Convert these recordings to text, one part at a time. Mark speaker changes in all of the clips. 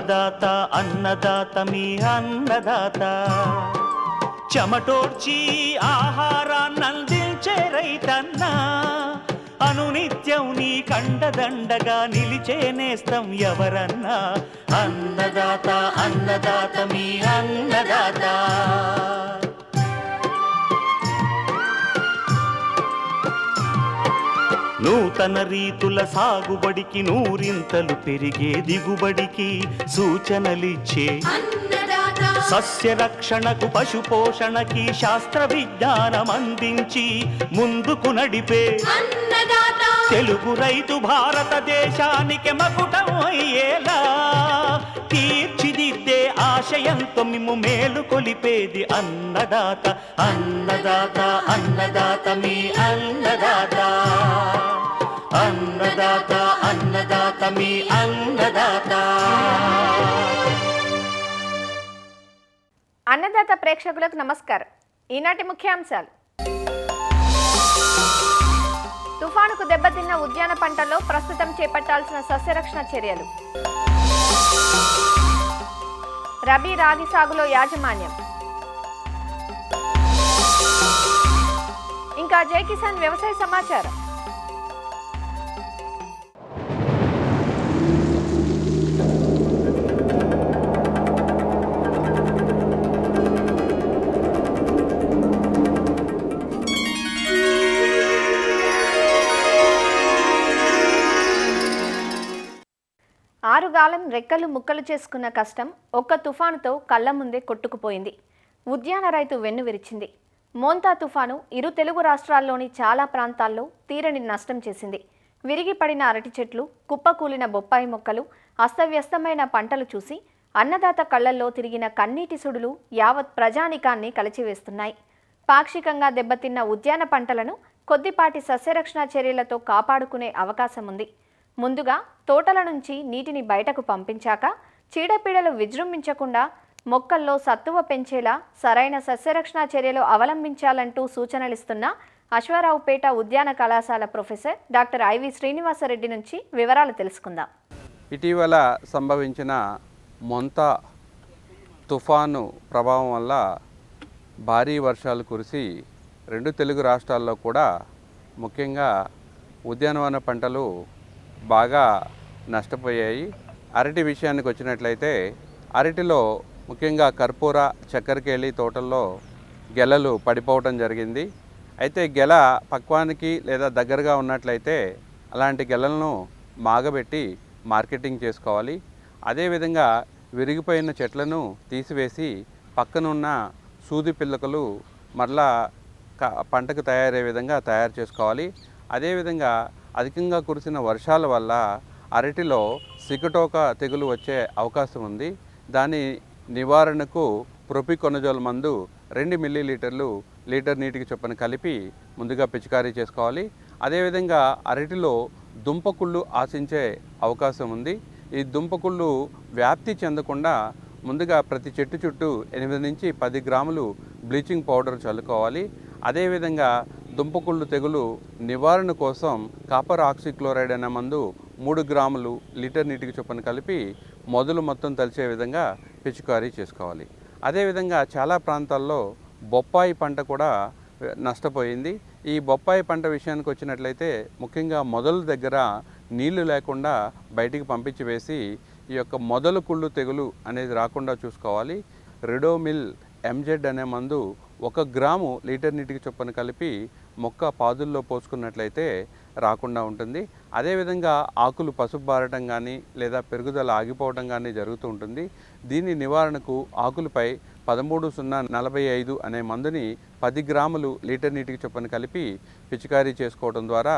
Speaker 1: అన్నదాత అన్నదాత మీ అన్నదాత చెమటోడ్చి ఆహారాన్నందించే రైతన్న అనునిత్యం నీ కండదండగా నిలిచే నేస్తం ఎవరన్నా అన్నదాత అన్నదాత మీ అన్నదాత నూతన రీతుల సాగుబడికి నూరింతలు పెరిగే దిగుబడికి సూచనలిచ్చే సస్య రక్షణకు పశు పోషణకి శాస్త్ర విజ్ఞానం అందించి ముందుకు నడిపే తెలుగు రైతు భారతదేశానికి మకుటం అయ్యేలా తీర్చిదిద్దే ఆశయంతో మిమ్ము మేలు కొలిపేది అన్నదాత అన్నదాత అన్నదాత మీ అన్నదాత అన్నదాత అన్నదాత మీ అన్నదాత.
Speaker 2: అన్నదాత ప్రేక్షకులకు నమస్కారం. ఈనాటి ముఖ్యాంశాలు: తుఫానుకు దెబ్బతిన్న ఉద్యాన పంటల్లో ప్రస్తుతం చేపట్టాల్సిన సస్యరక్షణ చర్యలు, రబీ రాగి సాగులో యాజమాన్యం, ఇంకా జై కిసాన్ వ్యవసాయ సమాచారం. ఆరుగాలం రెక్కలు ముక్కలు చేసుకున్న కష్టం ఒక్క తుఫానుతో కళ్ల ముందే కొట్టుకుపోయింది. ఉద్యాన రైతు వెన్ను విరిచింది. మోంతా తుఫాను ఇరు తెలుగు రాష్ట్రాల్లోని చాలా ప్రాంతాల్లో తీరని నష్టం చేసింది. విరిగిపడిన అరటి చెట్లు, కుప్పకూలిన బొప్పాయి మొక్కలు, అస్తవ్యస్తమైన పంటలు చూసి అన్నదాత కళ్లల్లో తిరిగిన కన్నీటి సుడులు యావత్ ప్రజానికాన్ని కలిచివేస్తున్నాయి. పాక్షికంగా దెబ్బతిన్న ఉద్యాన పంటలను కొద్దిపాటి సస్యరక్షణ చర్యలతో కాపాడుకునే అవకాశం ఉంది. ముందుగా తోటల నుంచి నీటిని బయటకు పంపించాక చీడపీడలు విజృంభించకుండా మొక్కల్లో సత్తువ పెంచేలా సరైన సస్యరక్షణ చర్యలు అవలంబించాలంటూ సూచనలిస్తున్న అశ్వారావుపేట ఉద్యాన కళాశాల ప్రొఫెసర్ డాక్టర్ ఐవి శ్రీనివాసరెడ్డి నుంచి వివరాలు తెలుసుకుందాం.
Speaker 3: ఇటీవల సంభవించిన మొంతా తుఫాను ప్రభావం వల్ల భారీ వర్షాలు కురిసి రెండు తెలుగు రాష్ట్రాల్లో కూడా ముఖ్యంగా ఉద్యానవన పంటలు బాగా నష్టపోయాయి. అరటి విషయానికి వచ్చినట్లయితే అరటిలో ముఖ్యంగా కర్పూర, చక్కెరకేళి తోటల్లో గెలలు పడిపోవటం జరిగింది. అయితే గెల పక్వానికి లేదా దగ్గరగా ఉన్నట్లయితే అలాంటి గెలలను మాగబెట్టి మార్కెటింగ్ చేసుకోవాలి. అదేవిధంగా విరిగిపోయిన చెట్లను తీసివేసి పక్కనున్న సూది పిల్లకలు మరలా పంటకు తయారయ్యే విధంగా తయారు చేసుకోవాలి. అదేవిధంగా అధికంగా కురిసిన వర్షాల వల్ల అరటిలో సికటోక తెగులు వచ్చే అవకాశం ఉంది. దాని నివారణకు ప్రొపికొనజోల్ మందు 2 మిల్లీలీటర్లు లీటర్ నీటికి చొప్పున కలిపి ముందుగా పిచికారీ చేసుకోవాలి. అదేవిధంగా అరటిలో దుంపకుళ్ళు ఆశించే అవకాశం ఉంది. ఈ దుంపకుళ్ళు వ్యాప్తి చెందకుండా ముందుగా ప్రతి చెట్టు చుట్టూ 8 నుంచి 10 గ్రాములు బ్లీచింగ్ పౌడర్ చల్లుకోవాలి. అదేవిధంగా దుంపకుళ్ళు తెగులు నివారణ కోసం కాపర్ ఆక్సిక్లోరైడ్ అనే మందు 3 గ్రాములు లీటర్ నీటికి చొప్పున కలిపి మొదలు మొత్తం తలిచే విధంగా పిచికారీ చేసుకోవాలి. అదేవిధంగా చాలా ప్రాంతాల్లో బొప్పాయి పంట కూడా నష్టపోయింది. ఈ బొప్పాయి పంట విషయానికి వచ్చినట్లయితే ముఖ్యంగా మొదల దగ్గర నీళ్లు లేకుండా బయటికి పంపించి వేసి ఈ యొక్క మొదలు కుళ్ళు తెగులు అనేది రాకుండా చూసుకోవాలి. రిడోమిల్ ఎంజెడ్ అనే మందు 1 గ్రాము లీటర్ నీటికి చొప్పున కలిపి మొక్క పాదుల్లో పోసుకున్నట్లయితే రాకుండా ఉంటుంది. అదేవిధంగా ఆకులు పసుపు బారటం కానీ లేదా పెరుగుదల ఆగిపోవడం కానీ జరుగుతూ ఉంటుంది. దీని నివారణకు ఆకులపై 13-0-45 అనే మందుని 10 గ్రాములు లీటర్ నీటికి చొప్పున కలిపి పిచికారీ చేసుకోవడం ద్వారా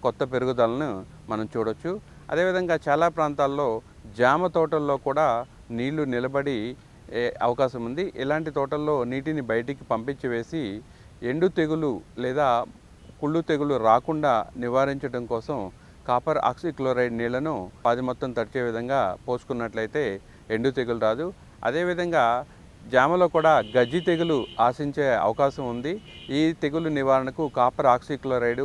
Speaker 3: కొత్త పెరుగుదలను మనం చూడొచ్చు. అదేవిధంగా చాలా ప్రాంతాల్లో జామ తోటల్లో కూడా నీళ్లు నిలబడి అవకాశం ఉంది. ఇలాంటి తోటల్లో నీటిని బయటికి పంపించి వేసి ఎండు తెగులు లేదా కుళ్ళు తెగులు రాకుండా నివారించడం కోసం కాపర్ ఆక్సిక్లోరైడ్ నీళ్లను పాది మొత్తం తడిచే విధంగా పోసుకున్నట్లయితే ఎండు తెగులు రాదు. అదేవిధంగా జామలో కూడా గజ్జి తెగులు ఆశించే అవకాశం ఉంది. ఈ తెగులు నివారణకు కాపర్ ఆక్సిక్లోరైడ్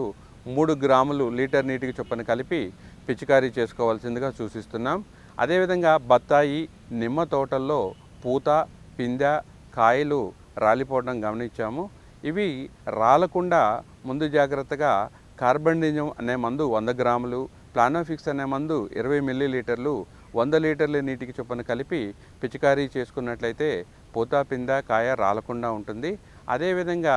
Speaker 3: 3 గ్రాములు లీటర్ నీటికి చొప్పున కలిపి పిచికారీ చేసుకోవాల్సిందిగా సూచిస్తున్నాం. అదేవిధంగా బత్తాయి, నిమ్మ తోటల్లో పూత, పిందె, కాయలు రాలిపోవడం గమనించాము. ఇవి రాలకుండా ముందు జాగ్రత్తగా కార్బండిజం అనే మందు 100 గ్రాములు, ప్లానోఫిక్స్ అనే మందు 20 మిల్లీలీటర్లు 100 లీటర్ల నీటికి చొప్పున కలిపి పిచికారీ చేసుకున్నట్లయితే పూత, పిందె, కాయ రాలకుండా ఉంటుంది. అదేవిధంగా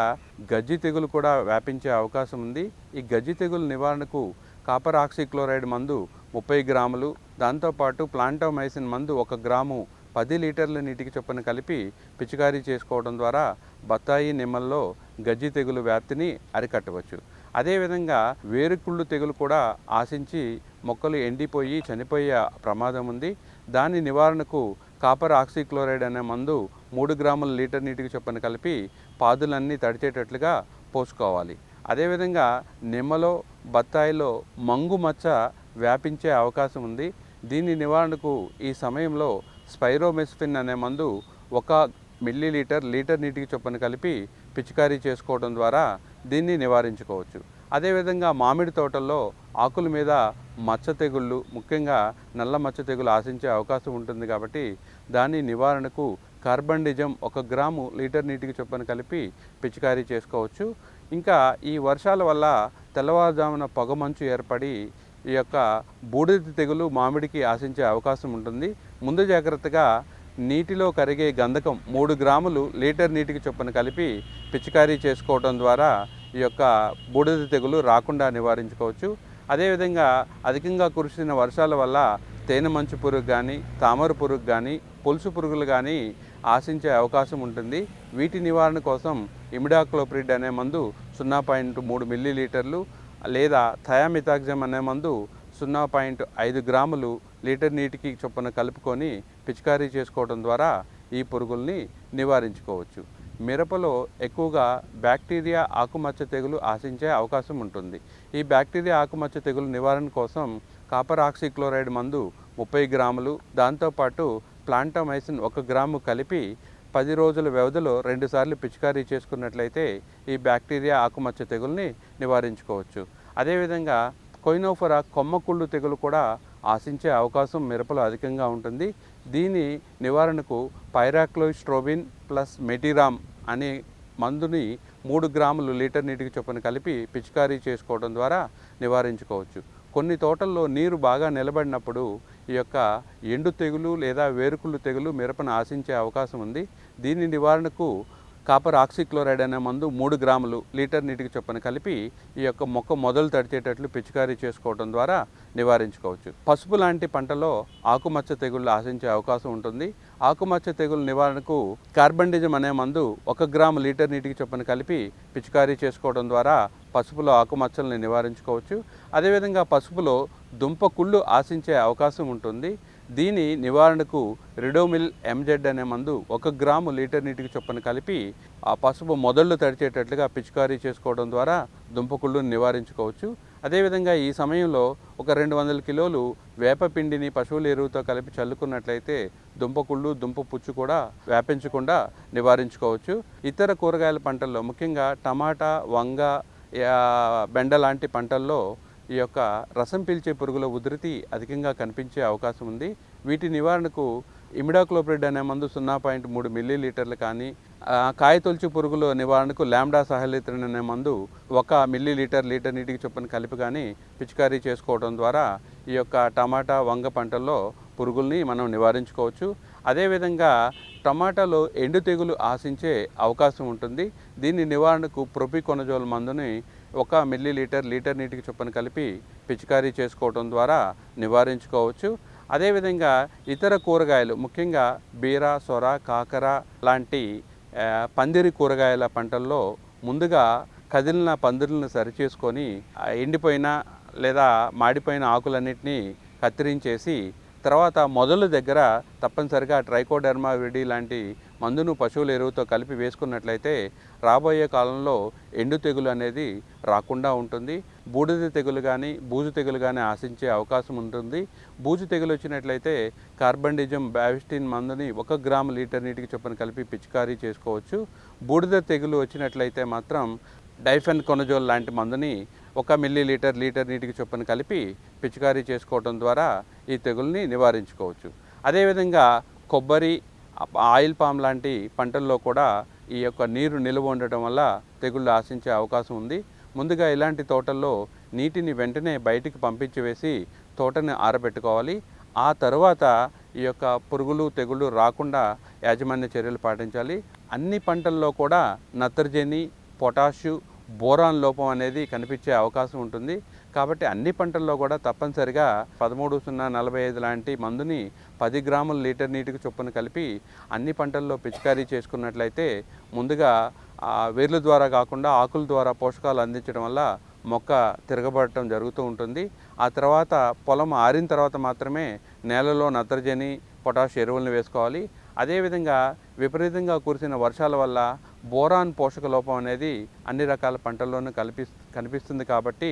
Speaker 3: గజ్జి తెగులు కూడా వ్యాపించే అవకాశం ఉంది. ఈ గజ్జి తెగులు నివారణకు కాపర్ ఆక్సిక్లోరైడ్ మందు 30 గ్రాములు, దాంతోపాటు ప్లాంటోమైసిన్ మందు 1 గ్రాము 10 లీటర్ల నీటికి చొప్పున కలిపి పిచికారీ చేసుకోవడం ద్వారా బత్తాయి, నిమ్మల్లో గజ్జి తెగులు వ్యాప్తిని అరికట్టవచ్చు. అదేవిధంగా వేరుకుళ్ళు తెగులు కూడా ఆశించి మొక్కలు ఎండిపోయి చనిపోయే ప్రమాదం ఉంది. దాని నివారణకు కాపర్ ఆక్సిక్లోరైడ్ అనే మందు 3 గ్రాముల లీటర్ నీటికి చొప్పున కలిపి పాదులన్నీ తడిచేటట్లుగా పోసుకోవాలి. అదేవిధంగా నిమ్మలో, బత్తాయిలో మంగు మచ్చ వ్యాపించే అవకాశం ఉంది. దీని నివారణకు ఈ సమయంలో స్పైరోమెస్ఫిన్ అనే మందు 1 మిల్లీలీటర్ లీటర్ నీటికి చొప్పున కలిపి పిచికారీ చేసుకోవడం ద్వారా దీన్ని నివారించుకోవచ్చు. అదేవిధంగా మామిడి తోటల్లో ఆకుల మీద మచ్చ తెగుళ్ళు, ముఖ్యంగా నల్ల మచ్చ తెగులు ఆశించే అవకాశం ఉంటుంది కాబట్టి దాని నివారణకు కార్బండిజం 1 గ్రాము లీటర్ నీటికి చొప్పున కలిపి పిచికారీ చేసుకోవచ్చు. ఇంకా ఈ వర్షాల వల్ల తెల్లవారుజామున పొగమంచు ఏర్పడి ఈ యొక్క బూడిద తెగులు మామిడికి ఆశించే అవకాశం ఉంటుంది. ముందు జాగ్రత్తగా నీటిలో కరిగే గంధకం 3 గ్రాములు లీటర్ నీటికి చొప్పున కలిపి పిచికారీ చేసుకోవడం ద్వారా ఈ యొక్క బూడిద తెగులు రాకుండా నివారించుకోవచ్చు. అదేవిధంగా అధికంగా కురిసిన వర్షాల వల్ల తేనె మంచు పురుగు కానీ, తామర పురుగు కానీ, పొలుసు పురుగులు కానీ ఆశించే అవకాశం ఉంటుంది. వీటి నివారణ కోసం ఇమిడాక్లోప్రిడ్ అనే మందు 0.3 మిల్లీలీటర్లు లేదా థయామిథాక్సమ్ అనే మందు 0.5 గ్రాములు లీటర్ నీటికి చొప్పున కలుపుకొని పిచికారీ చేసుకోవడం ద్వారా ఈ పురుగుల్ని నివారించుకోవచ్చు. మిరపలో ఎక్కువగా బ్యాక్టీరియా ఆకుమచ్చ తెగులు ఆశించే అవకాశం ఉంటుంది. ఈ బ్యాక్టీరియా ఆకుమచ్చ తెగులు నివారణ కోసం కాపర్ ఆక్సిక్లోరైడ్ మందు 30 గ్రాములు, దాంతోపాటు ప్లాంటోమైసిన్ 1 గ్రాము కలిపి 10 రోజుల వ్యవధిలో 2 సార్లు పిచికారీ చేసుకున్నట్లయితే ఈ బ్యాక్టీరియా ఆకుమచ్చ తెగుల్ని నివారించుకోవచ్చు. అదేవిధంగా కొయినోఫోరా కొమ్మకుళ్ళు తెగులు కూడా ఆశించే అవకాశం మిరపలో అధికంగా ఉంటుంది. దీని నివారణకు పైరాక్లోస్ట్రోబిన్ ప్లస్ మెటిరామ్ అనే మందుని 3 గ్రాములు లీటర్ నీటికి చొప్పున కలిపి పిచికారీ చేసుకోవడం ద్వారా నివారించుకోవచ్చు. కొన్ని తోటల్లో నీరు బాగా నిలబడినప్పుడు ఈ యొక్క ఎండు తెగులు లేదా వేరుకుళ్ళు తెగులు మిరపను ఆశించే అవకాశం ఉంది. దీని నివారణకు కాపర్ ఆక్సిక్లోరైడ్ అనే మందు 3 గ్రాములు లీటర్ నీటికి చొప్పున కలిపి ఈ యొక్క మొక్క మొదలు తడిచేటట్లు పిచికారీ చేసుకోవడం ద్వారా నివారించుకోవచ్చు. పసుపు లాంటి పంటలో ఆకుమచ్చ తెగుళ్ళు ఆశించే అవకాశం ఉంటుంది. ఆకుమచ్చ తెగులు నివారణకు కార్బండిజం అనే మందు 1 గ్రాము లీటర్ నీటికి చొప్పున కలిపి పిచికారీ చేసుకోవడం ద్వారా పసుపులో ఆకుమచ్చల్ని నివారించుకోవచ్చు. అదేవిధంగా పసుపులో దుంప కుళ్ళు ఆశించే అవకాశం ఉంటుంది. దీని నివారణకు రిడోమిల్ ఎంజెడ్ అనే మందు 1 గ్రాము లీటర్ నీటికి చొప్పున కలిపి ఆ పసుపు మొదళ్ళు తడిచేటట్లుగా పిచికారీ చేసుకోవడం ద్వారా దుంపకుళ్ళును నివారించుకోవచ్చు. అదేవిధంగా ఈ సమయంలో ఒక 200 కిలోలు వేపపిండిని పశువుల ఎరువుతో కలిపి చల్లుకున్నట్లయితే దుంపకుళ్ళు, దుంప పుచ్చు కూడా వ్యాపించకుండా నివారించుకోవచ్చు. ఇతర కూరగాయల పంటల్లో ముఖ్యంగా టమాటా, వంగ, బెండ లాంటి పంటల్లో ఈ యొక్క రసం పీల్చే పురుగుల ఉధృతి అధికంగా కనిపించే అవకాశం ఉంది. వీటి నివారణకు ఇమిడాక్లోప్రిడ్ అనే మందు 0.3 మిల్లీలీటర్లు కానీ, కాయతొలుచు పురుగుల నివారణకు లాంబ్డా సహలిత్రిన్ అనే మందు 1 మిల్లీలీటర్ లీటర్ నీటికి చొప్పున కలిపి కానీ పిచికారీ చేసుకోవడం ద్వారా ఈ యొక్క టమాటా, వంగ పంటల్లో పురుగుల్ని మనం నివారించుకోవచ్చు. అదేవిధంగా టమాటాలో ఎండు తెగులు ఆశించే అవకాశం ఉంటుంది. దీని నివారణకు ప్రొపికొనజోల్ మందుని 1 మిల్లీలీటర్ లీటర్ నీటికి చొప్పున కలిపి పిచికారీ చేసుకోవడం ద్వారా నివారించుకోవచ్చు. అదేవిధంగా ఇతర కూరగాయలు ముఖ్యంగా బీర, సొర, కాకర లాంటి పందిరి కూరగాయల పంటల్లో ముందుగా కదిలిన పందిరులను సరిచేసుకొని ఎండిపోయిన లేదా మాడిపోయిన ఆకులన్నింటినీ కత్తిరించేసి తర్వాత మొదలు దగ్గర తప్పనిసరిగా ట్రైకోడెర్మా విరిడి లాంటి మందును పశువుల ఎరువుతో కలిపి వేసుకున్నట్లయితే రాబోయే కాలంలో ఎండు తెగులు అనేది రాకుండా ఉంటుంది. బూడిద తెగులు కానీ, బూజు తెగులు కానీ ఆశించే అవకాశం ఉంటుంది. బూజు తెగులు వచ్చినట్లయితే కార్బండిజం బ్యావిస్టిన్ మందుని 1 గ్రాము లీటర్ నీటికి చొప్పున కలిపి పిచికారీ చేసుకోవచ్చు. బూడిద తెగులు వచ్చినట్లయితే మాత్రం డైఫెన్ కొనజోల్ లాంటి మందుని 1 మిల్లీలీటర్ లీటర్ నీటికి చొప్పున కలిపి పిచికారీ చేసుకోవడం ద్వారా ఈ తెగుల్ని నివారించుకోవచ్చు. అదేవిధంగా కొబ్బరి, ఆయిల్ పామ్ లాంటి పంటల్లో కూడా ఈ యొక్క నీరు నిల్వ ఉండటం వల్ల తెగుళ్ళు ఆశించే అవకాశం ఉంది. ముందుగా ఇలాంటి తోటల్లో నీటిని వెంటనే బయటికి పంపించి వేసి తోటని ఆరబెట్టుకోవాలి. ఆ తర్వాత ఈ యొక్క పురుగులు తెగుళ్ళు రాకుండా యాజమాన్య చర్యలు పాటించాలి. అన్ని పంటల్లో కూడా నత్రజని, పొటాషు, బోరాన్ లోపం అనేది కనిపించే అవకాశం ఉంటుంది. కాబట్టి అన్ని పంటల్లో కూడా తప్పనిసరిగా 13-0-45 లాంటి మందుని 10 గ్రాముల లీటర్ నీటికి చొప్పున కలిపి అన్ని పంటల్లో పిచికారీ చేసుకున్నట్లయితే ముందుగా వేర్ల ద్వారా కాకుండా ఆకుల ద్వారా పోషకాలు అందించడం వల్ల మొక్క తిరగబడటం జరుగుతూ ఉంటుంది. ఆ తర్వాత పొలం ఆరిన తర్వాత మాత్రమే నేలలో నత్రజని, పొటాష్ ఎరువులను వేసుకోవాలి. అదేవిధంగా విపరీతంగా కురిసిన వర్షాల వల్ల బోరాన్ పోషక లోపం అనేది అన్ని రకాల పంటల్లోనూ కనిపిస్తుంది. కాబట్టి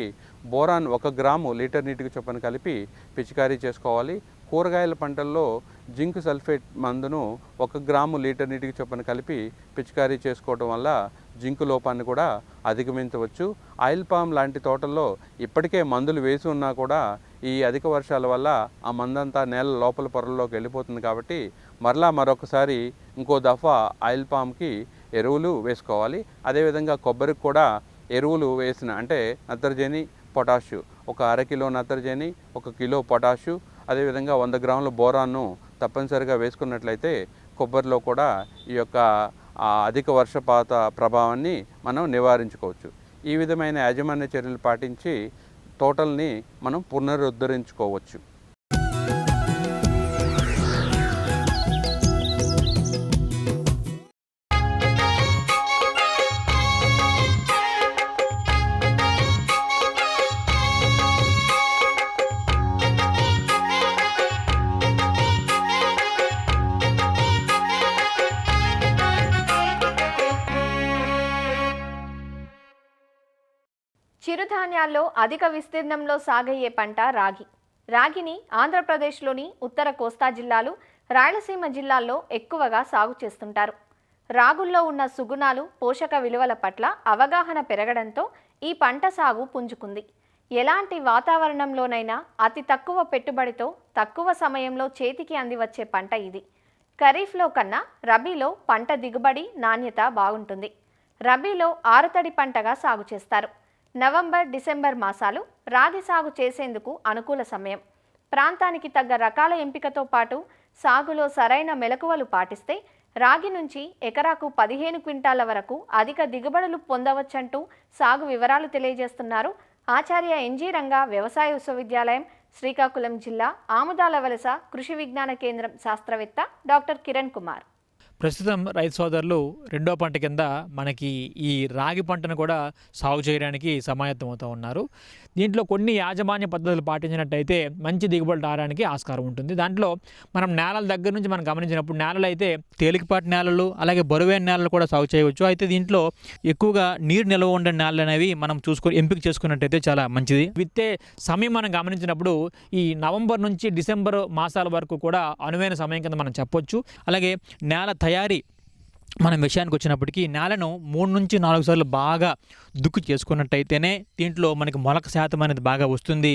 Speaker 3: బోరాన్ 1 గ్రాము లీటర్ నీటికి చొప్పున కలిపి పిచికారీ చేసుకోవాలి. కూరగాయల పంటల్లో జింక్ సల్ఫేట్ మందును 1 గ్రాము లీటర్ నీటికి చొప్పున కలిపి పిచికారీ చేసుకోవడం వల్ల జింకు లోపాన్ని కూడా అధిగమించవచ్చు. ఆయిల్ పామ్ లాంటి తోటల్లో ఇప్పటికే మందులు వేసి ఉన్నా కూడా ఈ అధిక వర్షాల వల్ల ఆ మందంతా నేల లోపల పొరల్లోకి వెళ్ళిపోతుంది. కాబట్టి మరొకసారి ఇంకో దఫా ఆయిల్ పామ్కి ఎరువులు వేసుకోవాలి. అదేవిధంగా కొబ్బరికి కూడా ఎరువులు వేసిన అంటే నత్రజని, పొటాషు 1/2 కిలో నత్రజని, 1 కిలో పొటాషు, అదేవిధంగా 100 గ్రాముల బోరాన్ను తప్పనిసరిగా వేసుకున్నట్లయితే కొబ్బరిలో కూడా ఈ యొక్క అధిక వర్షపాత ప్రభావాన్ని మనం నివారించుకోవచ్చు. ఈ విధమైన యాజమాన్య చర్యలు పాటించి తోటల్ని మనం పునరుద్ధరించుకోవచ్చు.
Speaker 2: చిరుధాన్యాల్లో అధిక విస్తీర్ణంలో సాగయ్యే పంట రాగి. రాగిని ఆంధ్రప్రదేశ్లోని ఉత్తర కోస్తా జిల్లాలు, రాయలసీమ జిల్లాల్లో ఎక్కువగా సాగు చేస్తుంటారు. రాగుల్లో ఉన్న సుగుణాలు, పోషక విలువల పట్ల అవగాహన పెరగడంతో ఈ పంట సాగు పుంజుకుంది. ఎలాంటి వాతావరణంలోనైనా అతి తక్కువ పెట్టుబడితో తక్కువ సమయంలో చేతికి అందివచ్చే పంట ఇది. ఖరీఫ్లో కన్నా రబీలో పంట దిగుబడి, నాణ్యత బాగుంటుంది. రబీలో ఆరుతడి పంటగా సాగు చేస్తారు. నవంబర్, డిసెంబర్ మాసాలు రాగి సాగు చేసేందుకు అనుకూల సమయం. ప్రాంతానికి తగ్గ రకాల ఎంపికతో పాటు సాగులో సరైన మెలకువలు పాటిస్తే రాగి నుంచి ఎకరాకు 15 క్వింటాల వరకు అధిక దిగుబడులు పొందవచ్చంటూ సాగు వివరాలు తెలియజేస్తున్నారు ఆచార్య ఎన్జీ రంగా వ్యవసాయ విశ్వవిద్యాలయం, శ్రీకాకుళం జిల్లా ఆముదాల వలస కృషి విజ్ఞాన కేంద్రం శాస్త్రవేత్త డాక్టర్ కిరణ్ కుమార్.
Speaker 4: ప్రస్తుతం రైతు సోదరులు రెండో పంట కింద మనకి ఈ రాగి పంటను కూడా సాగు చేయడానికి సమాయత్తమవుతూ ఉన్నారు. దీంట్లో కొన్ని యాజమాన్య పద్ధతులు పాటించినట్టయితే మంచి దిగుబడి రావడానికి ఆస్కారం ఉంటుంది. దాంట్లో మనం నేలల దగ్గర నుంచి మనం గమనించినప్పుడు నేలలు అయితే తేలికపాటి నేలలు, అలాగే బరువైన నేలలు కూడా సాగు చేయవచ్చు. అయితే దీంట్లో ఎక్కువగా నీరు నిల్వ ఉండే నేలలు అనేవి మనం ఎంపిక చేసుకున్నట్టయితే చాలా మంచిది. విత్తే సమయం మనం గమనించినప్పుడు ఈ నవంబర్ నుంచి డిసెంబర్ మాసాల వరకు కూడా అనువైన సమయం కింద మనం చెప్పొచ్చు. అలాగే నేల తయారీ మనం విషయానికి వచ్చినప్పటికీ నేలను 3 నుంచి 4 సార్లు బాగా దుక్కు చేసుకున్నట్టయితేనే దీంట్లో మనకి మొలక శాతం అనేది బాగా వస్తుంది.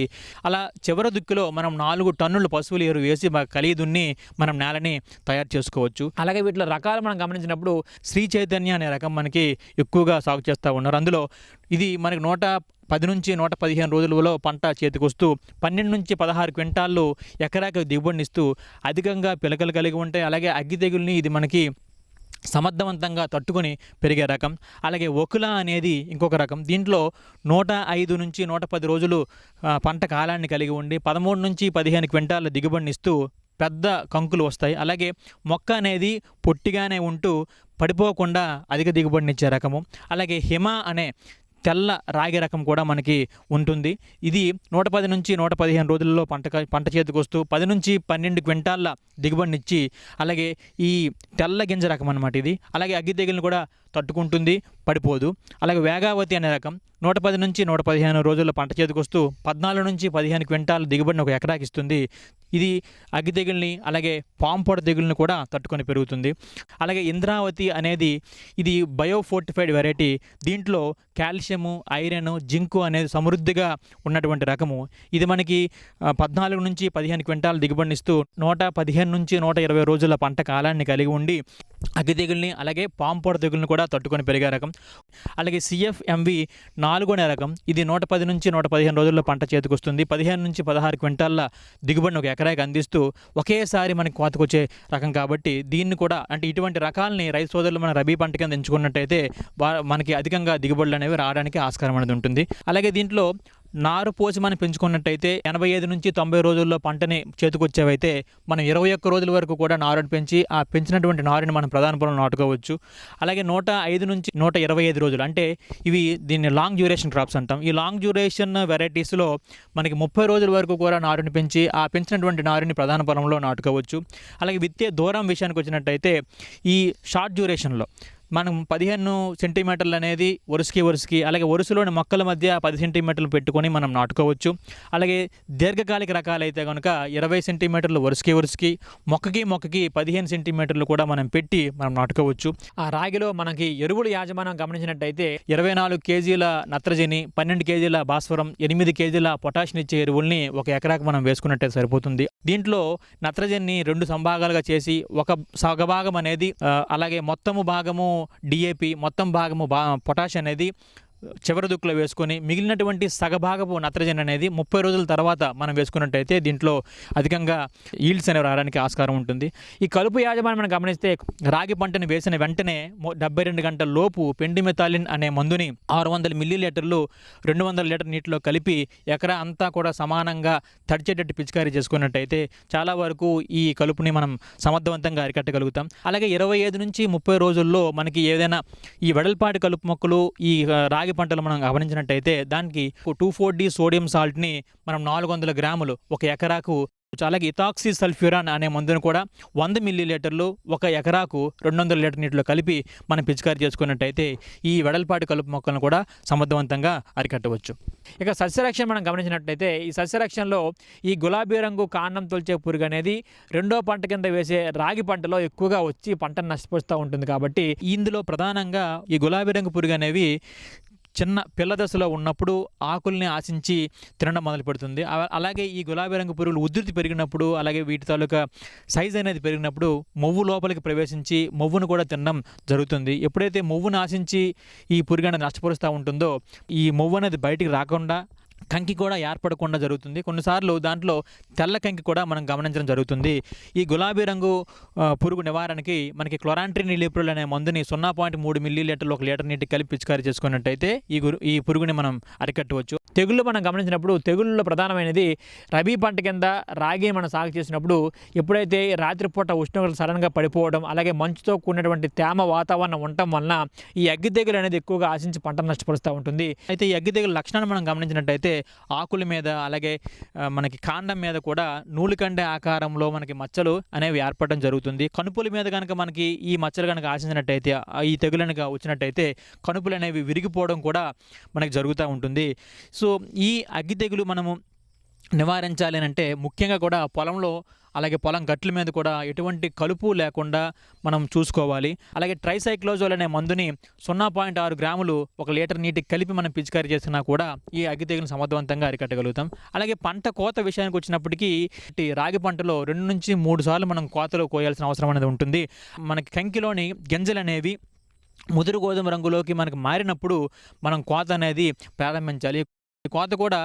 Speaker 4: అలా చివరి దుక్కులో మనం 4 టన్నుల పశువుల ఎరువు వేసి బాగా కలిగి దున్ని మనం నేలని తయారు చేసుకోవచ్చు. అలాగే వీటిలో రకాలు మనం గమనించినప్పుడు శ్రీ చైతన్య అనే రకం మనకి ఎక్కువగా సాగు చేస్తూ ఉన్నారు. అందులో ఇది మనకి 110 నుంచి 115 రోజులలో పంట చేతికొస్తూ 12 నుంచి 16 క్వింటాళ్ళు ఎకరాకి దిగుబడినిస్తూ అధికంగా పిలకలు కలిగి ఉంటాయి. అలాగే అగ్గి తెగుల్ని ఇది మనకి సమర్థవంతంగా తట్టుకొని పెరిగే రకం. అలాగే ఒకుల అనేది ఇంకొక రకం. దీంట్లో 105 నుంచి 110 రోజులు పంట కాలాన్ని కలిగి ఉండి 13 నుంచి 15 క్వింటాల దిగుబడినిస్తూ పెద్ద కంకులు వస్తాయి. అలాగే మొక్క అనేది పొట్టిగానే ఉంటూ పడిపోకుండా అధిక దిగుబడినిచ్చే రకము. అలాగే హిమ అనే తెల్ల రాగి రకం కూడా మనకి ఉంటుంది. ఇది 110 నుంచి 115 రోజుల్లో పంట చేతికి వస్తూ 10 నుంచి 12 క్వింటాళ్ళ దిగుబడినిచ్చి అలాగే ఈ తెల్ల గింజ రకం అన్నమాట ఇది. అలాగే అగ్గి తెగులను కూడా తట్టుకుంటుంది, పడిపోదు. అలాగే వేగావతి అనే రకం 110 నుంచి 115 రోజుల్లో పంట చేతికొస్తూ 14 నుంచి 15 క్వింటాల దిగుబడిని ఒక ఎకరాకి ఇస్తుంది. ఇది అగ్గి తెగుల్ని అలాగే పాంపొడ తెగుల్ని కూడా తట్టుకొని పెరుగుతుంది. అలాగే ఇంద్రావతి అనేది ఇది బయోఫోర్టిఫైడ్ వెరైటీ. దీంట్లో కాల్షియము, ఐరన్, జింకు అనేది సమృద్ధిగా ఉన్నటువంటి రకము. ఇది మనకి 14 నుంచి 15 క్వింటాల దిగుబడిని ఇస్తూ 115 నుంచి 120 రోజుల పంట కాలాన్ని కలిగి ఉండి అగ్గి తెగుల్ని అలాగే పాంపొడ తెగుల్ని కూడా తట్టుకొని పెరిగే రకం. అలాగే సిఎఫ్ఎంవి 4 అనే రకం. ఇది 110 నుంచి 115 రోజుల్లో పంట చేతికొస్తుంది. 15 నుంచి 16 క్వింటాల దిగుబడిని ఒక ఎకరాకి అందిస్తూ ఒకేసారి మనకి కోతకొచ్చే రకం కాబట్టి దీన్ని కూడా అంటే ఇటువంటి రకాలని రైతు సోదరులు మన రబీ పంట కింద ఎంచుకున్నట్టయితే మనకి అధికంగా దిగుబడులు అనేవి రావడానికి ఆస్కారం అనేది ఉంటుంది. అలాగే దీంట్లో నారు పోసి మనం పెంచుకున్నట్టయితే 85 నుంచి 90 రోజుల్లో పంటని చేతికొచ్చేవైతే మనం 21 రోజుల వరకు కూడా నారుని పెంచి ఆ పెంచినటువంటి నారుని మనం ప్రధాన పొలంలో నాటుకోవచ్చు. అలాగే 105 నుంచి 125 రోజులు అంటే ఇవి దీన్ని లాంగ్ డ్యూరేషన్ క్రాప్స్ అంటాం. ఈ లాంగ్ డ్యూరేషన్ వెరైటీస్లో మనకి 30 రోజుల వరకు కూడా నారుని పెంచి ఆ పెంచినటువంటి నారుని ప్రధాన పొలంలో నాటుకోవచ్చు. అలాగే విత్తే దూరం విషయానికి వచ్చినట్టయితే ఈ షార్ట్ డ్యూరేషన్లో మనం 15 సెంటీమీటర్లు అనేది వరుసకి అలాగే వరుసలోని మొక్కల మధ్య 10 సెంటీమీటర్లు పెట్టుకొని మనం నాటుకోవచ్చు. అలాగే దీర్ఘకాలిక రకాలైతే కనుక 20 సెంటీమీటర్లు వరుసకి మొక్కకి 15 సెంటీమీటర్లు కూడా మనం పెట్టి మనం నాటుకోవచ్చు. ఆ రాగిలో మనకి ఎరువుల యాజమాన్యం గమనించినట్టయితే 24 కేజీల నత్రజని, 12 కేజీల భాస్వరం, 8 కేజీల పొటాషియం ఇచ్చే ఎరువుల్ని ఒక ఎకరాకు మనం వేసుకున్నట్టయితే సరిపోతుంది. దీంట్లో నత్రజనిని 2 సంభాగాలుగా చేసి ఒక సగభాగం అనేది అలాగే మొత్తము భాగము డిఏపి, మొత్తం భాగము పొటాష్ అనేది చివరి దుక్కులో వేసుకొని మిగిలినటువంటి సగభాగపు నత్రజని అనేది 30 రోజుల తర్వాత మనం వేసుకున్నట్టయితే దీంట్లో అధికంగా ఈల్డ్స్ అనేవి రావడానికి ఆస్కారం ఉంటుంది. ఈ కలుపు యాజమాన్యం మనం గమనిస్తే రాగి పంటను వేసిన వెంటనే 72 గంటల లోపు పెండిమెథాలిన్ అనే మందుని 600 మిల్లీలీటర్లు 200 లీటర్ నీటిలో కలిపి ఎకరా అంతా కూడా సమానంగా తడిచేటట్టు పిచికారీ చేసుకున్నట్టయితే చాలా వరకు ఈ కలుపుని మనం సమర్థవంతంగా అరికట్టగలుగుతాం. అలాగే 25 నుంచి 30 రోజుల్లో మనకి ఏదైనా ఈ వెడల్పాటి కలుపు మొక్కలు ఈ రాగి పంటలు మనం గమనించినట్టయితే దానికి 2,4-D సోడియం సాల్ట్ని మనం 400 గ్రాములు ఒక ఎకరాకు, అలాగే ఇథాక్సీ సల్ఫ్యూరాన్ అనే మందును కూడా 100 మిల్లీలీటర్లు ఒక ఎకరాకు 200 లీటర్ నీటిలో కలిపి మనం పిచికారీ చేసుకున్నట్టయితే ఈ వెడల్పాటి కలుపు మొక్కలను కూడా సమర్థవంతంగా అరికట్టవచ్చు. ఇక సస్యరక్షణ మనం గమనించినట్టయితే ఈ సస్యరక్షణలో ఈ గులాబీ రంగు కాండం తొలిచే పురుగు అనేది రెండో పంట కింద వేసే రాగి పంటలో ఎక్కువగా వచ్చి పంటను నష్టపరుస్తూ ఉంటుంది. కాబట్టి ఇందులో ప్రధానంగా ఈ గులాబీ రంగు పురుగు అనేవి చిన్న పిల్ల దశలో ఉన్నప్పుడు ఆకుల్ని ఆశించి తినడం మొదలు పెడుతుంది. అలాగే ఈ గులాబీ రంగు పురుగులు ఉధృతి పెరిగినప్పుడు అలాగే వీటి తాలూకా సైజ్ అనేది పెరిగినప్పుడు మొవ్వు లోపలికి ప్రవేశించి మొవ్వును కూడా తినడం జరుగుతుంది. ఎప్పుడైతే మొవ్వును ఆశించి ఈ పురుగు అనేది నష్టపరుస్తూ ఉంటుందో ఈ మొవ్వు అనేది బయటికి రాకుండా కంకి కూడా ఏర్పడకుండా జరుగుతుంది. కొన్నిసార్లు దాంట్లో తెల్ల కంకి కూడా మనం గమనించడం జరుగుతుంది. ఈ గులాబీ రంగు పురుగు నివారణకి మనకి క్లోరాంట్రినిలిప్రోల్ అనే మందుని 0.3 మిల్లీలీటర్లు 1 లీటర్ నీటికి కలిపి పిచికారీ చేసుకున్నట్టయితే ఈ పురుగుని మనం అరికట్టవచ్చు. తెగుళ్ళు మనం గమనించినప్పుడు తెగుళ్ళలో ప్రధానమైనది రబీ పంట కింద రాగి మనం సాగు చేసినప్పుడు ఎప్పుడైతే రాత్రిపూట ఉష్ణోగ్రత సడన్గా పడిపోవడం అలాగే మంచుతో కూడినటువంటి తేమ వాతావరణం ఉండటం వలన ఈ అగ్గి తెగులు అనేది ఎక్కువగా ఆశించి పంటను నష్టపరుస్తూ ఉంటుంది. అయితే ఈ అగ్గి తెగులు లక్షణాన్ని మనం గమనించినట్టయితే ఆకుల మీద అలాగే మనకి కాండం మీద కూడా నూలుకండే ఆకారంలో మనకి మచ్చలు అనేవి ఏర్పడడం జరుగుతుంది. కనుపుల మీద కనుక మనకి ఈ మచ్చలు కనుక ఆశించినట్టయితే ఈ తెగులు కనుక వచ్చినట్టయితే కనుపులు అనేవి విరిగిపోవడం కూడా మనకి జరుగుతూ ఉంటుంది. సో ఈ అగ్గి తెగులు మనము నివారించాలి అంటే ముఖ్యంగా కూడా పొలంలో అలాగే పొలం గట్ల మీద కూడా ఎటువంటి కలుపు లేకుండా మనం చూసుకోవాలి. అలాగే ట్రైసైక్లోజోల్ అనే మందుని 0.6 గ్రాములు 1 లీటర్ నీటికి కలిపి మనం పిచికారీ చేసినా కూడా ఈ అగ్గి తెగులును సమర్థవంతంగా అరికట్టగలుగుతాం. అలాగే పంట కోత విషయానికి వచ్చినప్పటికీ రాగి పంటలో 2 నుంచి 3 సార్లు మనం కోతలో కోయాల్సిన అవసరం అనేది ఉంటుంది. మనకి కంకిలోని గింజలు అనేవి ముదురు గోధుమ రంగులోకి మనకు మారినప్పుడు మనం కోత అనేది ప్రారంభించాలి. కోత కూడా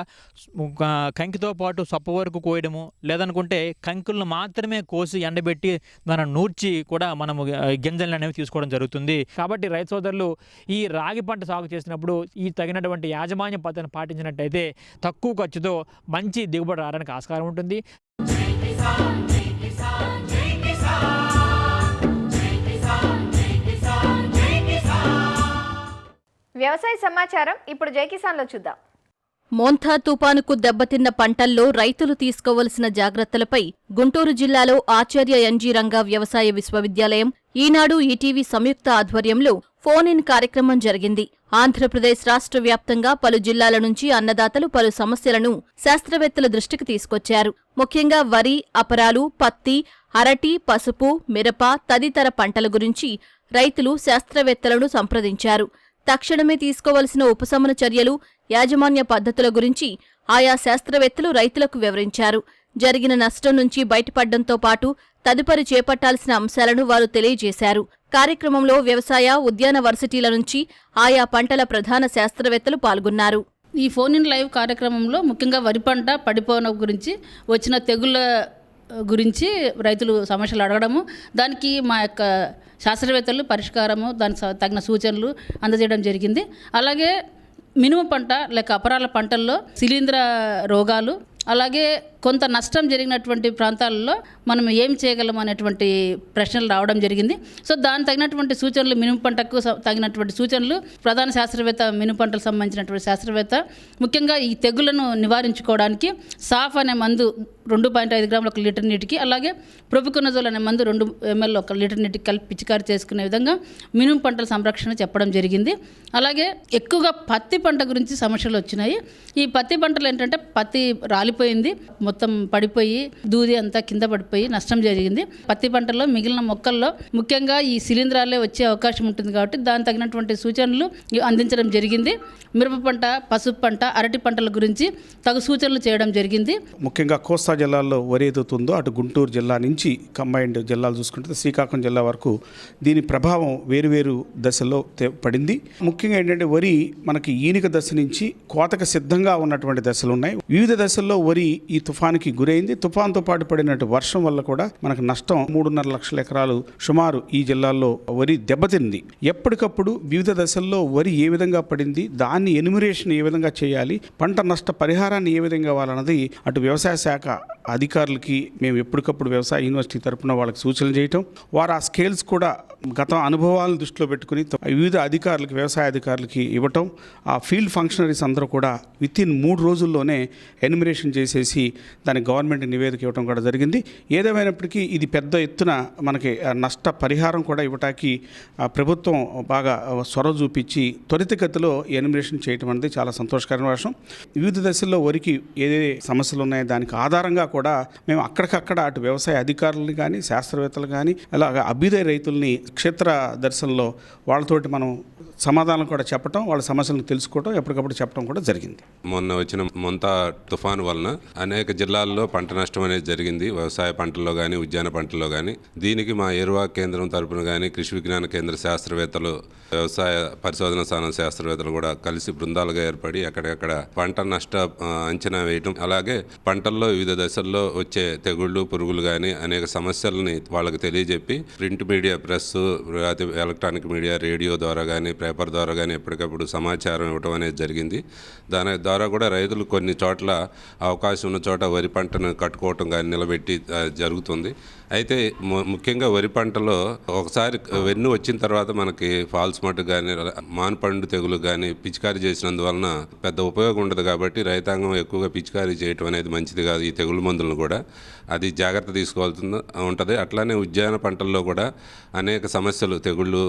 Speaker 4: కంకితో పాటు సొప్ప వరకు కోయడము లేదనుకుంటే కంకులను మాత్రమే కోసి ఎండబెట్టి మనం నూర్చి కూడా మనము గింజలు అనేవి తీసుకోవడం జరుగుతుంది. కాబట్టి రైతు సోదరులు ఈ రాగి పంట సాగు చేసినప్పుడు ఈ తగినటువంటి యాజమాన్య పద్ధతిని పాటించినట్టయితే తక్కువ ఖర్చుతో మంచి దిగుబడి రావడానికి ఆస్కారం ఉంటుంది.
Speaker 2: వ్యవసాయ సమాచారం ఇప్పుడు జై కిసాన్లో చూద్దాం.
Speaker 5: మోంథా తుపానుకు దెబ్బతిన్న పంటల్లో రైతులు తీసుకోవలసిన జాగ్రత్తలపై గుంటూరు జిల్లాలో ఆచార్య ఎన్జీ రంగా వ్యవసాయ విశ్వవిద్యాలయం, ఈనాడు ఈటీవీ సంయుక్త ఆధ్వర్యంలో ఫోన్ ఇన్ కార్యక్రమం జరిగింది. ఆంధ్రప్రదేశ్ రాష్ట్ర వ్యాప్తంగా పలు జిల్లాల నుంచి అన్నదాతలు పలు సమస్యలను శాస్త్రవేత్తల దృష్టికి తీసుకొచ్చారు. ముఖ్యంగా వరి, అపరాలు, పత్తి, అరటి, పసుపు, మిరప తదితర పంటల గురించి రైతులు శాస్త్రవేత్తలను సంప్రదించారు. తక్షణమే తీసుకోవలసిన ఉపశమన చర్యలు, యాజమాన్య పద్ధతుల గురించి ఆయా శాస్త్రవేత్తలు రైతులకు వివరించారు. జరిగిన నష్టం నుంచి బయటపడ్డంతో పాటు తదుపరి చేపట్టాల్సిన అంశాలను వారు తెలియజేశారు. కార్యక్రమంలో వ్యవసాయ, ఉద్యాన వర్సిటీల నుంచి ఆయా పంటల ప్రధాన శాస్త్రవేత్తలు పాల్గొన్నారు.
Speaker 6: ఈ ఫోన్ ఇన్ లైవ్ కార్యక్రమంలో ముఖ్యంగా వరి పంట పడిపోవడం గురించి, వచ్చిన తెగుళ్ళ గురించి రైతులు సమస్యలు అడగడము, దానికి మా యొక్క శాస్త్రవేత్తలు పరిష్కారము, దానికి తగిన సూచనలు అందజేయడం జరిగింది. అలాగే మినుము పంట లేక అపరాల పంటల్లో శిలీంధ్ర రోగాలు, అలాగే కొంత నష్టం జరిగినటువంటి ప్రాంతాలలో మనం ఏం చేయగలం అనేటువంటి ప్రశ్నలు రావడం జరిగింది. సో దానికి తగినటువంటి సూచనలు, మినుము పంటకు తగినటువంటి సూచనలు ప్రధాన శాస్త్రవేత్త, మినుము పంటలకు సంబంధించినటువంటి శాస్త్రవేత్త ముఖ్యంగా ఈ తెగుళ్లను నివారించుకోవడానికి సాఫ్ అనే మందు 2.5 గ్రాముల 1 లీటర్ నీటికి, అలాగే ప్రొపికొనజోల్ అనే మందు 2 ml 1 లీటర్ నీటికి కలిపి పిచికారి చేసుకునే విధంగా మినుము పంటల సంరక్షణ చెప్పడం జరిగింది. అలాగే ఎక్కువగా పత్తి పంట గురించి సమస్యలు వచ్చినాయి. ఈ పత్తి పంటలు ఏంటంటే పత్తి రాలిపోయింది, మొత్తం పడిపోయి దూది అంతా కింద పడిపోయి నష్టం జరిగింది. పత్తి పంటల్లో మిగిలిన మొక్కల్లో ముఖ్యంగా ఈ శిలీంధ్రాలే వచ్చే అవకాశం ఉంటుంది కాబట్టి దానికి తగినటువంటి సూచనలు అందించడం జరిగింది. మిరప పంట, పసుపు పంట, అరటి పంటల గురించి తగు సూచనలు చేయడం జరిగింది.
Speaker 7: ముఖ్యంగా కోస్తా జిల్లాల్లో వరి ఏదవుతుందో అటు గుంటూరు జిల్లా నుంచి కంబైన్డ్ జిల్లాలు చూసుకుంటే శ్రీకాకుళం జిల్లా వరకు దీని ప్రభావం వేరువేరు దశల్లో పడింది. ముఖ్యంగా ఏంటంటే వరి మనకి ఈనిక దశ నుంచి కోతకు సిద్ధంగా ఉన్నటువంటి దశలు ఉన్నాయి. వివిధ దశల్లో వరి ఈ తుఫానుకి గురైంది. తుఫాన్తో పాటు పడినట్టు వర్షం వల్ల కూడా మనకు నష్టం 3.5 లక్షల ఎకరాలు సుమారు ఈ జిల్లాల్లో వరి దెబ్బతింది. ఎప్పటికప్పుడు వివిధ దశల్లో వరి ఏ విధంగా పడింది, దాన్ని ఎన్యూమరేషన్ ఏ విధంగా చేయాలి, పంట నష్ట పరిహారాన్ని ఏ విధంగా ఇవ్వాలన్నది అటు వ్యవసాయ శాఖ అధికారులకి మేము ఎప్పటికప్పుడు వ్యవసాయ యూనివర్సిటీ తరఫున వాళ్ళకి సూచనలు చేయటం, వారు ఆ స్కేల్స్ కూడా గత అనుభవాలను దృష్టిలో పెట్టుకుని వివిధ అధికారులకి, వ్యవసాయ అధికారులకి ఇవ్వటం, ఆ ఫీల్డ్ ఫంక్షనరీస్ అందరూ కూడా వితిన్ 3 రోజుల్లోనే ఎన్యూమరేషన్ చేసేసి దానికి గవర్నమెంట్ నివేదిక ఇవ్వడం కూడా జరిగింది. ఏదేమైనప్పటికీ ఇది పెద్ద ఎత్తున మనకి నష్ట పరిహారం కూడా ఇవ్వటానికి ప్రభుత్వం బాగా చొరవ చూపించి త్వరితగతిలో ఎన్యూమరేషన్ చేయటం అనేది చాలా సంతోషకరమైన విషయం. వివిధ దశల్లో వరికి ఏదైతే సమస్యలు ఉన్నాయో దానికి ఆధారంగా కూడా మేము అక్కడికక్కడ అటు వ్యవసాయ అధికారులని కానీ, శాస్త్రవేత్తలు కానీ, అలాగే అభ్యుదయ రైతుల్ని క్షేత్ర దర్శనంలో వాళ్ళతోటి మనం సమాధానం కూడా చెప్పడం, వాళ్ళ సమస్యలను తెలుసుకోవడం, ఎప్పటికప్పుడు చెప్పడం కూడా జరిగింది.
Speaker 8: మొన్న వచ్చిన మొంతా తుఫాను వలన అనేక జిల్లాల్లో పంట నష్టం అనేది జరిగింది, వ్యవసాయ పంటల్లో కానీ, ఉద్యాన పంటల్లో కానీ. దీనికి మా ఏరువా కేంద్రం తరపున కానీ, కృషి విజ్ఞాన కేంద్ర శాస్త్రవేత్తలు, వ్యవసాయ పరిశోధన స్థానం శాస్త్రవేత్తలు కూడా కలిసి బృందాలుగా ఏర్పడి ఎక్కడెక్కడ పంట నష్ట అంచనా వేయటం, అలాగే పంటల్లో వివిధ దశల్లో వచ్చే తెగుళ్ళు, పురుగులు కానీ అనేక సమస్యలని వాళ్ళకి తెలియజెప్పి print media, press, electronic media, radio ద్వారా కానీ, పేపర్ ద్వారా కానీ ఎప్పటికప్పుడు సమాచారం ఇవ్వడం అనేది జరిగింది. దాని ద్వారా కూడా రైతులు కొన్ని చోట్ల అవకాశం ఉన్న చోట వరి పంటను కట్టుకోవటం కానీ నిలబెట్టి జరుగుతుంది. అయితే ముఖ్యంగా వరి పంటలో ఒకసారి వెన్ను వచ్చిన తర్వాత మనకి ఫాల్స్ మట్టు కానీ, మాన్పండు తెగులు కానీ పిచికారీ చేసినందువలన పెద్ద ఉపయోగం ఉండదు. కాబట్టి రైతాంగం ఎక్కువగా పిచికారీ చేయటం అనేది మంచిది కాదు. ఈ తెగులు మందులను కూడా అది జాగ్రత్త తీసుకోవాల్సి ఉంటుంది. అట్లానే ఉద్యాన పంటల్లో కూడా అనేక సమస్యలు, తెగుళ్ళు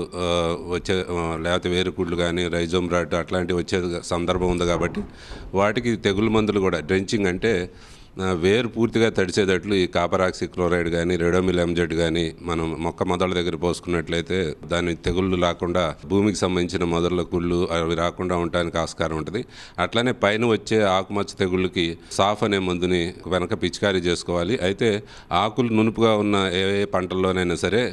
Speaker 8: వచ్చే, లేకపోతే వేరుకుళ్ళు కానీ, రైజోమ్ రాట్ అట్లాంటివి వచ్చే సందర్భం ఉంది. కాబట్టి వాటికి తెగులు మందులు కూడా డ్రెంచింగ్ అంటే వేరు పూర్తిగా తడిసేటట్లు ఈ కాపర్ ఆక్సీ క్లోరైడ్ కానీ, రెడోమిల్ ఎంజెడ్ కానీ మనం మొక్క మొదల దగ్గర పోసుకున్నట్లయితే దాని తెగుళ్ళు రాకుండా, భూమికి సంబంధించిన మొదళ్ళ కుళ్ళు అవి రాకుండా ఉండడానికి ఆస్కారం ఉంటుంది. అట్లానే పైన వచ్చే ఆకుమచ్చ తెగుళ్ళకి సాఫ్ అనే మందుని వెనక పిచికారీ చేసుకోవాలి. అయితే ఆకులు నునుపుగా ఉన్న ఏ పంటల్లోనైనా సరే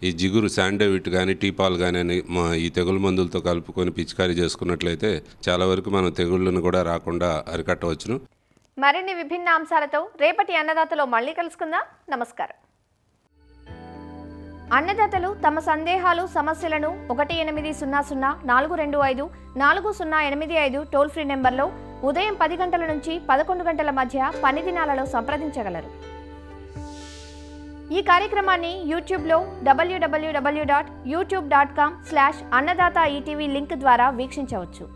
Speaker 8: ఈ జిగురు, శాండోవిట్ కానీ, టీపాల్ కానీ అని ఈ తెగులు మందులతో కలుపుకొని పిచికారీ చేసుకున్నట్లయితే చాలా వరకు మనం తెగుళ్ళను కూడా రాకుండా అరికట్టవచ్చును.
Speaker 2: మరిన్ని విభిన్న అంశాలతో రేపటి అన్నదాతలో మళ్ళీ కలుసుకుందాం. నమస్కారం. అన్నదాతలు తమ సందేహాలు, సమస్యలను 1800-425-4085 టోల్ ఫ్రీ నెంబర్లో ఉదయం 10 గంటల నుంచి 11 గంటల మధ్య పని దినాలలో సంప్రదించగలరు. ఈ కార్యక్రమాన్ని యూట్యూబ్లో www.youtube.com/annadaata ETV లింక్ ద్వారా వీక్షించవచ్చు.